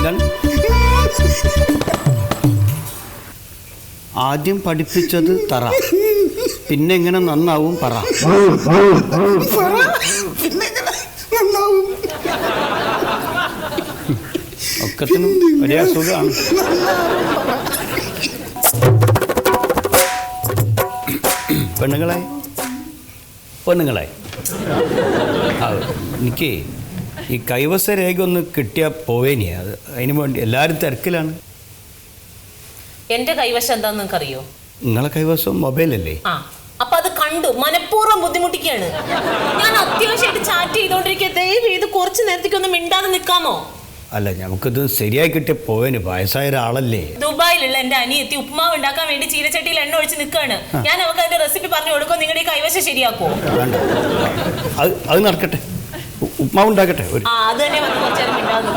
എന്താണ് ആദ്യം പഠിപ്പിച്ചത് തറ, പിന്നെ എങ്ങനെ നന്നാവും പറ. ഒക്കത്തിനും വലിയ സുഖമാണ്. പെണ്ണുങ്ങളായി എനിക്ക് ഈ കൈവശ രേഖ ഒന്ന് കിട്ടിയാൽ പോവേനിയാ. അത് അതിനു വേണ്ടി എല്ലാവരും തിരക്കിലാണ്. എന്റെ കൈവശം എന്താന്ന് നിങ്ങൾക്ക് അറിയോ? നിങ്ങളെ കൈവശം മൊബൈലല്ലേ? ആ, അപ്പൊ അത് കണ്ടു മനഃപൂർവ്വം ബുദ്ധിമുട്ടിക്കുകയാണ്. ഞാൻ അത്യാവശ്യമായിട്ട് ചാറ്റ് ചെയ്തോണ്ടിരിക്കുക. ദയവ് ചെയ്ത് കുറച്ച് നേരത്തേക്ക് ഒന്ന് മിണ്ടാതെ നിൽക്കാമോ? അല്ല, നമുക്കിത് ശരിയായി കിട്ടിയ പോവേന്. വയസ്സായ ഒരാളല്ലേ. ദുബായിലുള്ള എന്റെ അനിയത്തി ഉപ്മാവ് ഉണ്ടാക്കാൻ വേണ്ടി ചീരച്ചട്ടിയിൽ എണ്ണ ഒഴിച്ച് നിൽക്കാണ്. ഞാൻ അവർക്ക് അതിന്റെ റെസിപ്പി പറഞ്ഞു കൊടുക്കോ? നിങ്ങളുടെ ഈ കൈവശം ശരിയാക്കുമോ? അത് നടക്കട്ടെ, ഉപ്മാവ് ഉണ്ടാക്കട്ടെ. അത് തന്നെ വന്ന് കുറച്ചു നേരം മിണ്ടാതെ